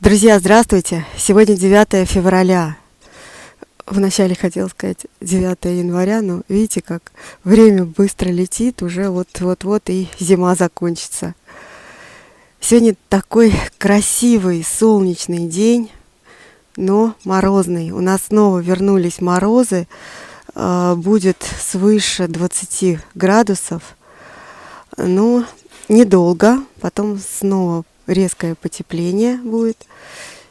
Друзья, здравствуйте! Сегодня 9 февраля. Вначале хотела сказать 9 января, но видите, как время быстро летит, уже вот-вот и зима закончится. Сегодня такой красивый солнечный день, но морозный. У нас снова вернулись морозы, будет свыше 20 градусов, но недолго, потом снова резкое потепление будет.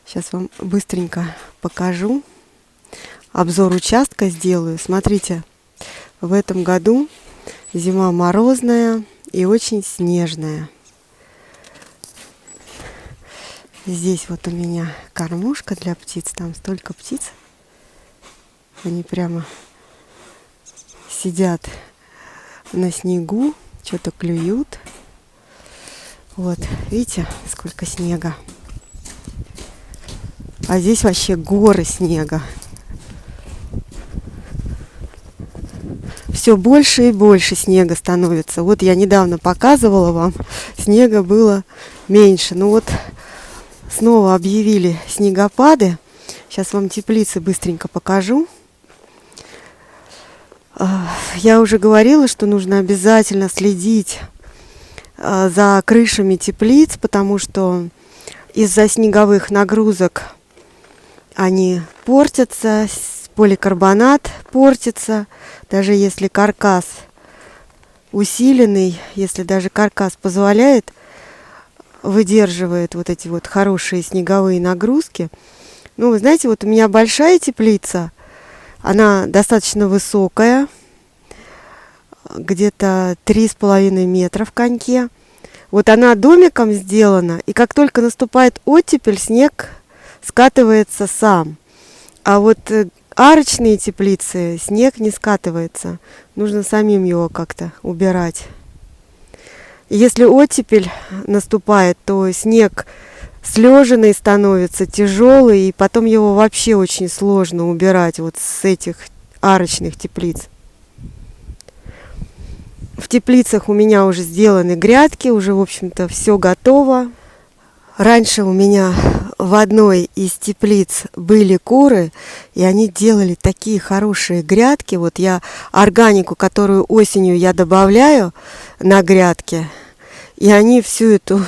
Сейчас вам быстренько покажу. Обзор участка сделаю. Смотрите, в этом году зима морозная и очень снежная. Здесь вот у меня кормушка для птиц. Там столько птиц. Они прямо сидят на снегу, что-то клюют. Вот, видите, сколько снега. А здесь вообще горы снега. Все больше и больше снега становится. Вот я недавно показывала вам, снега было меньше. Ну вот снова объявили снегопады. Сейчас вам теплицы быстренько покажу. Я уже говорила, что нужно обязательно следить за крышами теплиц, потому что из-за снеговых нагрузок они портятся, поликарбонат портится, даже если каркас усиленный, если даже каркас позволяет, выдерживает вот эти вот хорошие снеговые нагрузки. Ну, вы знаете, вот у меня большая теплица, она достаточно высокая, где-то 3,5 метра в коньке. Вот она домиком сделана, и как только наступает оттепель, снег скатывается сам. А вот арочные теплицы снег не скатывается. Нужно самим его как-то убирать. И если оттепель наступает, то снег слеженный становится, тяжелый, и потом его вообще очень сложно убирать вот с этих арочных теплиц. В теплицах у меня уже сделаны грядки, уже, в общем-то, все готово. Раньше у меня в одной из теплиц были куры, и они делали такие хорошие грядки. Вот я органику, которую осенью я добавляю на грядке, и они всю эту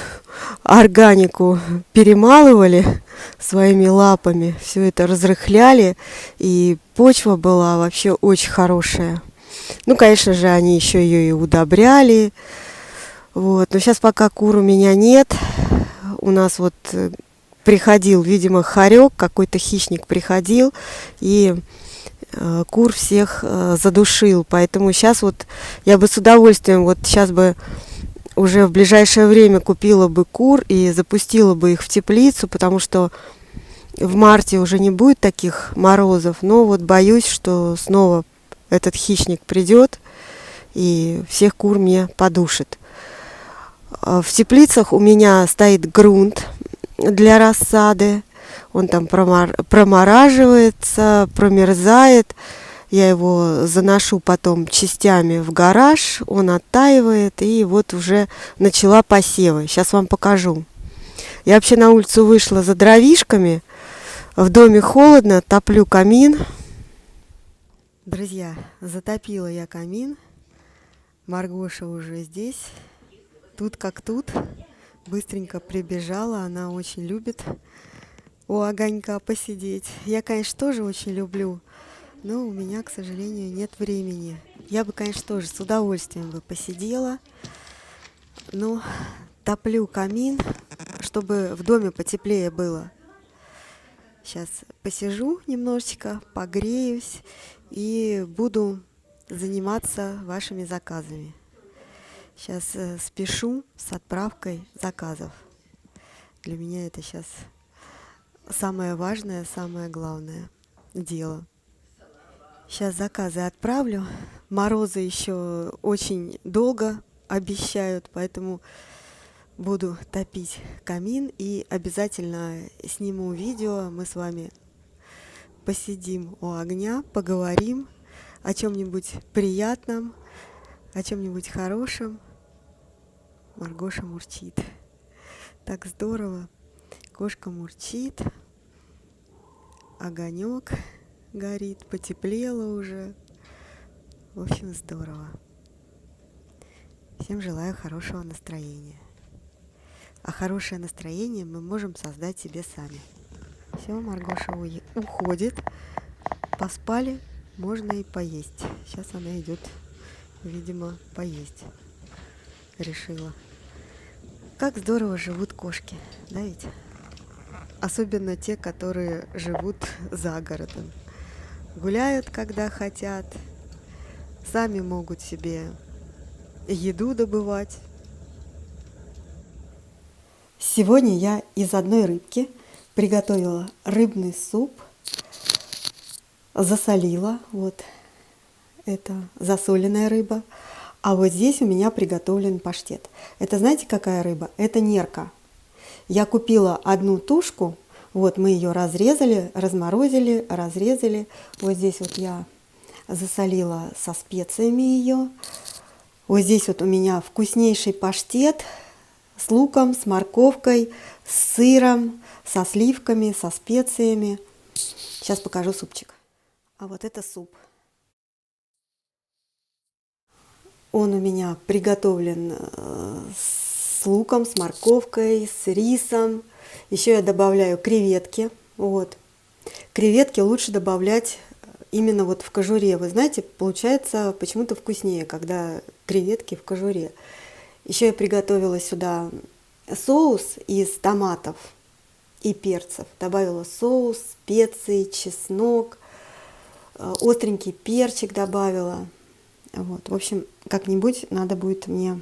органику перемалывали своими лапами, все это разрыхляли, и почва была вообще очень хорошая. Ну, конечно же, они еще ее и удобряли. Вот. Но сейчас пока кур у меня нет. У нас вот приходил, видимо, хорек, какой-то хищник приходил и кур всех задушил. Поэтому сейчас вот я бы с удовольствием, вот сейчас бы уже в ближайшее время купила бы кур и запустила бы их в теплицу, потому что в марте уже не будет таких морозов. Но вот боюсь, что снова этот хищник придет и всех кур мне подушит. В теплицах у меня стоит грунт для рассады. Он там промораживается, промерзает. Я его заношу потом частями в гараж, он оттаивает, и вот уже начала посевы. Сейчас вам покажу. Я вообще на улицу вышла за дровишками. В доме холодно, топлю камин. Друзья, затопила я камин. Маргоша уже здесь. Тут как тут. Быстренько прибежала. Она очень любит у огонька посидеть. Я, конечно, тоже очень люблю, но у меня, к сожалению, нет времени. Я бы, конечно, тоже с удовольствием бы посидела. Но топлю камин, чтобы в доме потеплее было. Сейчас посижу немножечко, погреюсь и буду заниматься вашими заказами. Сейчас спешу с отправкой заказов. Для меня это сейчас самое важное, самое главное дело. Сейчас заказы отправлю. Морозы еще очень долго обещают, поэтому буду топить камин и обязательно сниму видео. Мы с вами посидим у огня, поговорим о чем-нибудь приятном, о чем-нибудь хорошем. Маргоша мурчит. Так здорово. Кошка мурчит, огонек горит, потеплело уже. В общем, здорово. Всем желаю хорошего настроения. А хорошее настроение мы можем создать себе сами. Все, Маргоша уходит. Поспали, можно и поесть. Сейчас она идет, видимо, поесть. Решила. Как здорово живут кошки, да ведь? Особенно те, которые живут за городом. Гуляют, когда хотят. Сами могут себе еду добывать. Сегодня я из одной рыбки приготовила рыбный суп, засолила. Вот это засоленная рыба. А вот здесь у меня приготовлен паштет. Это знаете, какая рыба? Это нерка. Я купила одну тушку. Вот мы ее разрезали, разморозили, разрезали. Вот здесь вот я засолила со специями ее. Вот здесь вот у меня вкуснейший паштет с луком, с морковкой, с сыром, со сливками, со специями. Сейчас покажу супчик. А вот это суп. Он у меня приготовлен с луком, с морковкой, с рисом. Еще я добавляю креветки. Вот. Креветки лучше добавлять именно вот в кожуре. Вы знаете, получается почему-то вкуснее, когда креветки в кожуре. Еще я приготовила сюда соус из томатов и перцев. Добавила соус, специи, чеснок, остренький перчик добавила. Вот. В общем, как-нибудь надо будет мне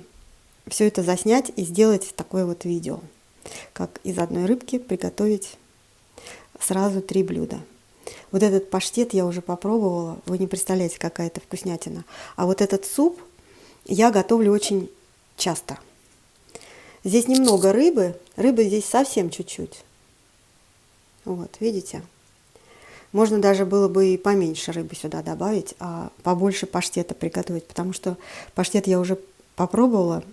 все это заснять и сделать такое вот видео, как из одной рыбки приготовить сразу 3 блюда. Вот этот паштет я уже попробовала, вы не представляете, какая это вкуснятина. А вот этот суп я готовлю очень часто. Здесь немного рыбы здесь совсем чуть-чуть. Вот, видите? Можно даже было бы и поменьше рыбы сюда добавить, а побольше паштета приготовить, потому что паштет я уже попробовала,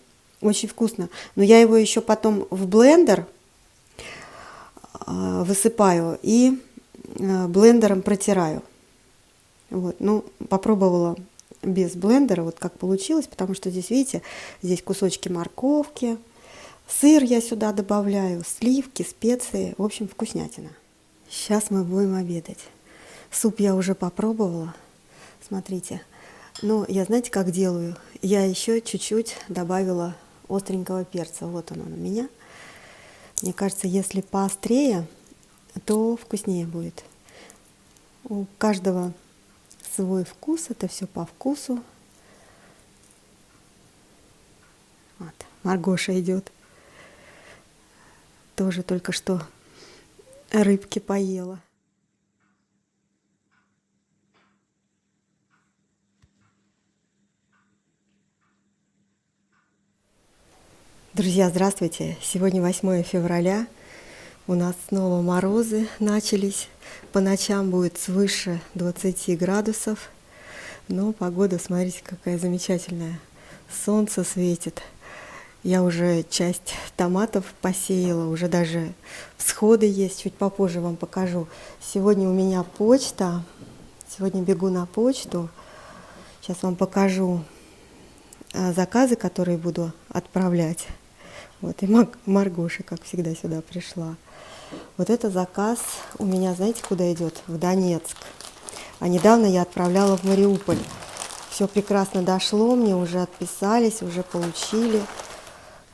очень вкусно. Но я его еще потом в блендер высыпаю и блендером протираю. Вот, ну, попробовала без блендера, вот как получилось, потому что здесь, видите, здесь кусочки морковки, сыр я сюда добавляю, сливки, специи, в общем, вкуснятина. Сейчас мы будем обедать. Суп я уже попробовала, смотрите. Но я, знаете, как делаю? Я еще чуть-чуть добавила остренького перца. Вот он у меня. Мне кажется, если поострее, то вкуснее будет. У каждого свой вкус, это все по вкусу. Вот, Маргоша идет. Тоже только что рыбки поела. Друзья, здравствуйте! Сегодня 8 февраля. У нас снова морозы начались. По ночам будет свыше 20 градусов. Но погода, смотрите, какая замечательная. Солнце светит. Я уже часть томатов посеяла, уже даже всходы есть. Чуть попозже вам покажу. Сегодня у меня почта. Сегодня бегу на почту. Сейчас вам покажу заказы, которые буду отправлять. Вот, и Маргоша, как всегда, сюда пришла. Вот это заказ у меня, знаете, куда идет? В Донецк. А недавно я отправляла в Мариуполь. Все прекрасно дошло, мне уже отписались, уже получили.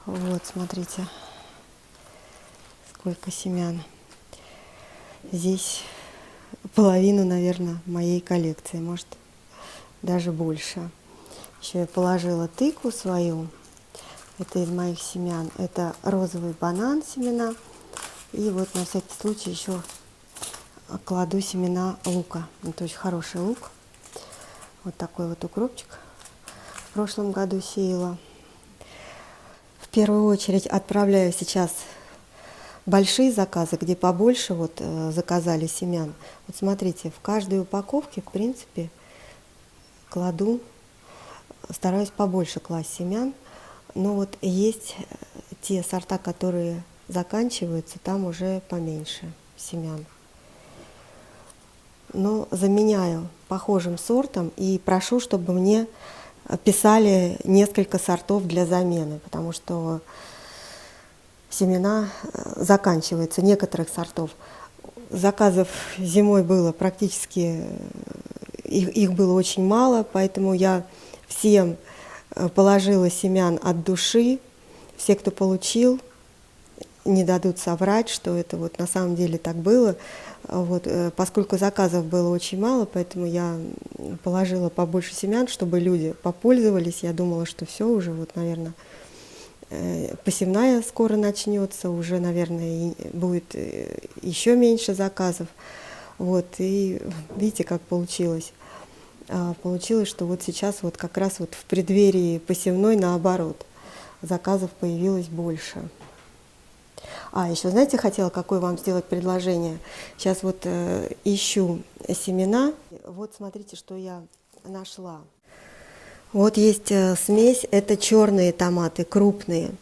Вот, смотрите, сколько семян. Здесь половину, наверное, моей коллекции, может, даже больше. Еще я положила тыкву свою. Это из моих семян. Это розовый банан семена. И вот на всякий случай еще кладу семена лука. Это очень хороший лук. Вот такой вот укропчик. В прошлом году сеяла. В первую очередь отправляю сейчас большие заказы, где побольше вот заказали семян. Вот смотрите, в каждой упаковке, в принципе, кладу, стараюсь побольше класть семян. Но вот есть те сорта, которые заканчиваются, там уже поменьше семян. Но заменяю похожим сортом и прошу, чтобы мне писали несколько сортов для замены, потому что семена заканчиваются, некоторых сортов. Заказов зимой было практически, их было очень мало, поэтому я всем положила семян от души. Все, кто получил, не дадут соврать, что это вот на самом деле так было. Вот, поскольку заказов было очень мало, поэтому я положила побольше семян, чтобы люди попользовались. Я думала, что все уже, вот, наверное, посевная скоро начнется, уже, наверное, будет еще меньше заказов. Вот, и видите, как получилось. Получилось, что вот сейчас вот как раз вот в преддверии посевной наоборот, заказов появилось больше. Еще, знаете, хотела какое вам сделать предложение. Сейчас вот ищу семена. Вот смотрите, что я нашла. Вот есть смесь, это черные томаты, крупные.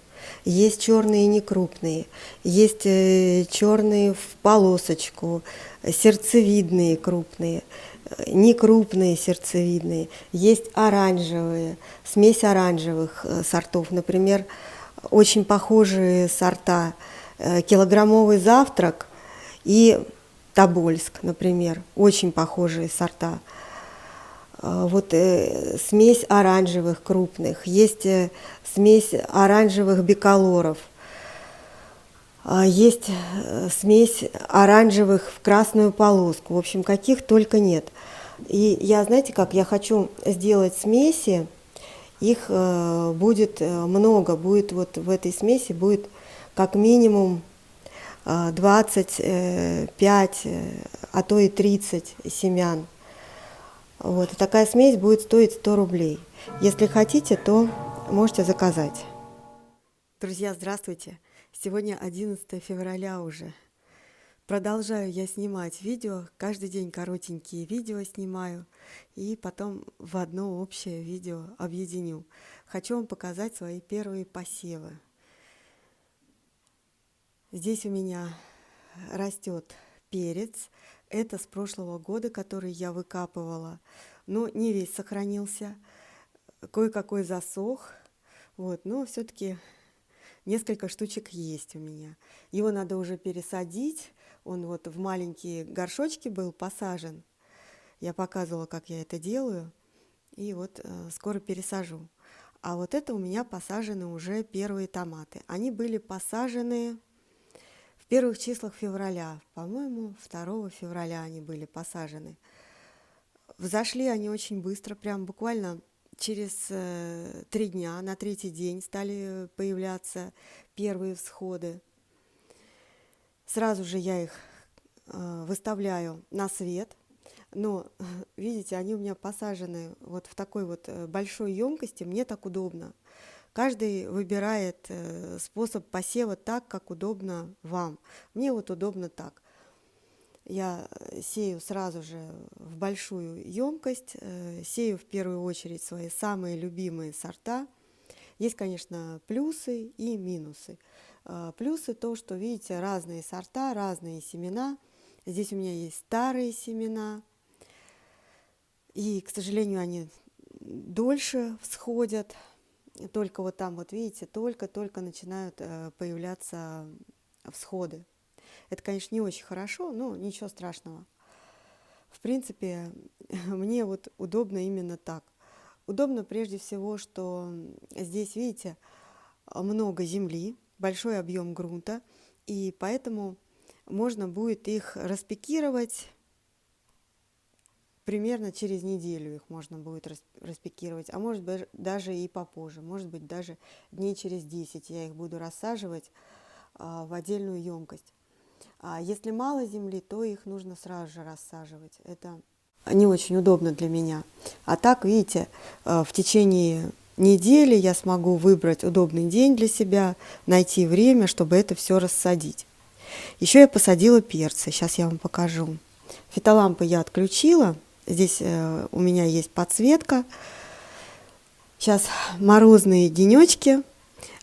Есть черные некрупные. Есть черные в полосочку, сердцевидные крупные, некрупные сердцевидные. Есть оранжевые, смесь оранжевых сортов. Например, очень похожие сорта килограммовый завтрак и Тобольск, например, очень похожие сорта. Вот смесь оранжевых крупных, есть смесь оранжевых биколоров, есть смесь оранжевых в красную полоску, в общем, каких только нет. И я, знаете как, я хочу сделать смеси, их будет много, будет вот в этой смеси будет как минимум 25, а то и 30 семян. Вот, и такая смесь будет стоить 100 рублей. Если хотите, то можете заказать. Друзья, здравствуйте! Сегодня 11 февраля уже. Продолжаю я снимать видео, каждый день коротенькие видео снимаю, и потом в одно общее видео объединю. Хочу вам показать свои первые посевы. Здесь у меня растет перец. Это с прошлого года, который я выкапывала. Но не весь сохранился. Кое-какой засох. Вот, но все-таки несколько штучек есть у меня. Его надо уже пересадить. Он вот в маленькие горшочки был посажен. Я показывала, как я это делаю. И вот скоро пересажу. А вот это у меня посажены уже первые томаты. Они были посажены в первых числах февраля. По-моему, 2 февраля они были посажены. Взошли они очень быстро, прям буквально через 3 дня, на 3-й день стали появляться первые всходы. Сразу же я их выставляю на свет. Но, видите, они у меня посажены вот в такой вот большой емкости, мне так удобно. Каждый выбирает способ посева так, как удобно вам. Мне вот удобно так. Я сею сразу же в большую емкость, сею в первую очередь свои самые любимые сорта. Есть, конечно, плюсы и минусы. Плюсы то, что, видите, разные сорта, разные семена. Здесь у меня есть старые семена, и, к сожалению, они дольше всходят. Только вот там, вот видите, только начинают появляться всходы. Это, конечно, не очень хорошо, но ничего страшного. В принципе, мне вот удобно именно так. Удобно прежде всего, что здесь, видите, много земли, большой объем грунта, и поэтому можно будет их распекировать. Примерно через неделю их можно будет распекировать, а может быть даже и попозже, может быть даже дней через 10 я их буду рассаживать в отдельную емкость. А если мало земли, то их нужно сразу же рассаживать. Это не очень удобно для меня. А так, видите, в течение недели я смогу выбрать удобный день для себя, найти время, чтобы это все рассадить. Еще я посадила перцы, сейчас я вам покажу. Фитолампы я отключила. Здесь у меня есть подсветка. Сейчас морозные денечки.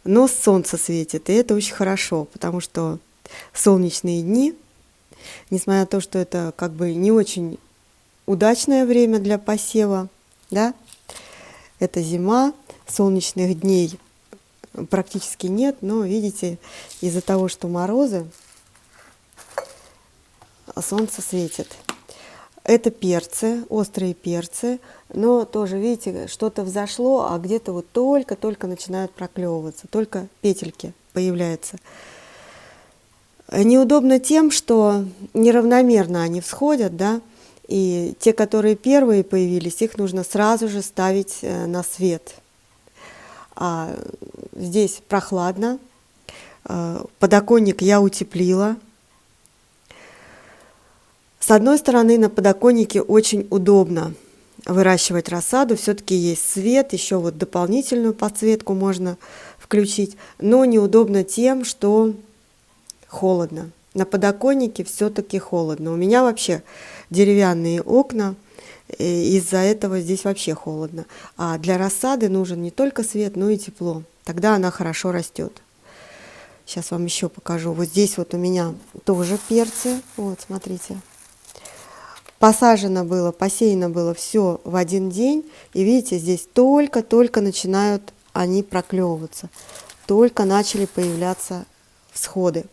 но солнце светит, и это очень хорошо, потому что солнечные дни, несмотря на то, что это как бы не очень удачное время для посева, да, это зима, солнечных дней практически нет, но видите, из-за того, что морозы, солнце светит. Это перцы, острые перцы, но тоже, видите, что-то взошло, а где-то вот только-только начинают проклевываться, только петельки появляются. Неудобно тем, что неравномерно они всходят, да, и те, которые первые появились, их нужно сразу же ставить на свет. А здесь прохладно, подоконник я утеплила. С одной стороны, на подоконнике очень удобно выращивать рассаду, все-таки есть свет, еще вот дополнительную подсветку можно включить, но неудобно тем, что холодно. На подоконнике все-таки холодно. У меня вообще деревянные окна, из-за этого здесь вообще холодно. А для рассады нужен не только свет, но и тепло. Тогда она хорошо растет. Сейчас вам еще покажу. Вот здесь вот у меня тоже перцы. Вот, смотрите. Посажено было, посеяно было все в один день. И видите, здесь только-только начинают они проклевываться. Только начали появляться всходы.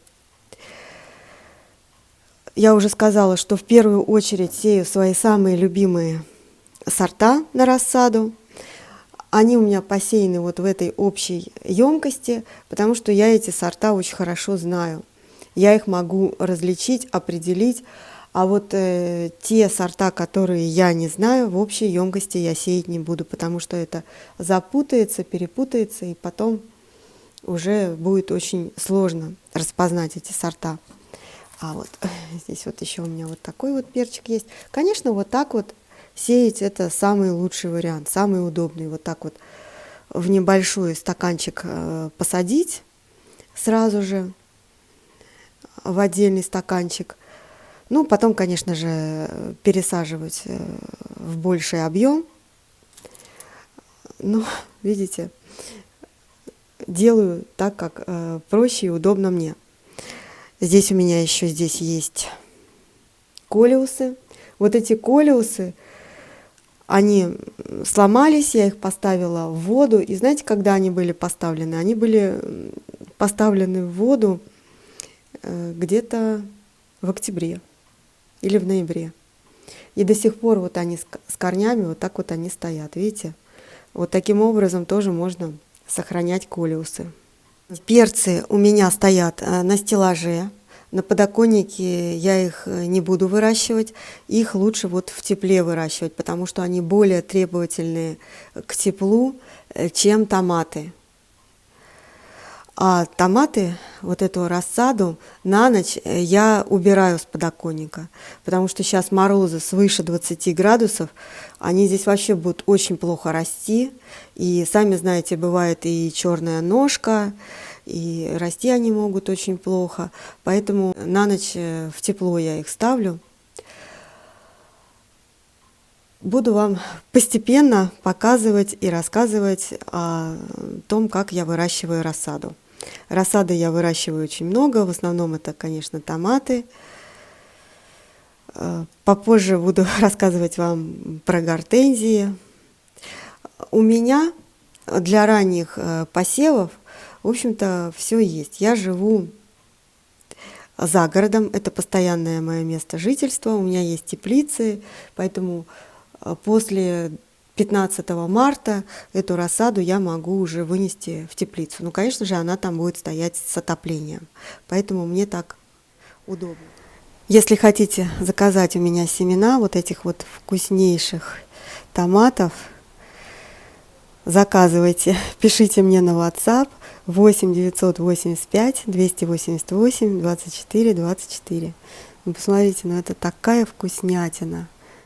Я уже сказала, что в первую очередь сею свои самые любимые сорта на рассаду. Они у меня посеяны вот в этой общей емкости, потому что я эти сорта очень хорошо знаю. Я их могу различить, определить. А вот те сорта, которые я не знаю, в общей емкости я сеять не буду, потому что это запутается, перепутается, и потом уже будет очень сложно распознать эти сорта. А вот здесь вот еще у меня вот такой вот перчик есть. Конечно, вот так вот сеять это самый лучший вариант, самый удобный. Вот так вот в небольшой стаканчик посадить сразу же, в отдельный стаканчик. Ну, потом, конечно же, пересаживать в больший объем. Ну, видите, делаю так, как проще и удобно мне. Здесь у меня еще здесь есть колиусы. Вот эти колиусы, они сломались, я их поставила в воду. И знаете, когда они были поставлены? Они были поставлены в воду где-то в октябре или в ноябре. И до сих пор вот они с корнями, вот так вот они стоят, видите? Вот таким образом тоже можно сохранять колиусы. Перцы у меня стоят на стеллаже, на подоконнике я их не буду выращивать, их лучше вот в тепле выращивать, потому что они более требовательные к теплу, чем томаты. А томаты, вот эту рассаду, на ночь я убираю с подоконника, потому что сейчас морозы свыше 20 градусов, они здесь вообще будут очень плохо расти. И сами знаете, бывает и черная ножка, и расти они могут очень плохо. Поэтому на ночь в тепло я их ставлю. Буду вам постепенно показывать и рассказывать о том, как я выращиваю рассаду. Рассады я выращиваю очень много, в основном это, конечно, томаты. Попозже буду рассказывать вам про гортензии. У меня для ранних посевов, в общем-то, все есть. Я живу за городом, это постоянное мое место жительства, у меня есть теплицы, поэтому после 15 марта эту рассаду я могу уже вынести в теплицу. Ну, конечно же, она там будет стоять с отоплением, поэтому мне так удобно. Если хотите заказать у меня семена вот этих вот вкуснейших томатов, заказывайте, пишите мне на WhatsApp 8 985 288 24 24. Ну, посмотрите, ну это такая вкуснятина.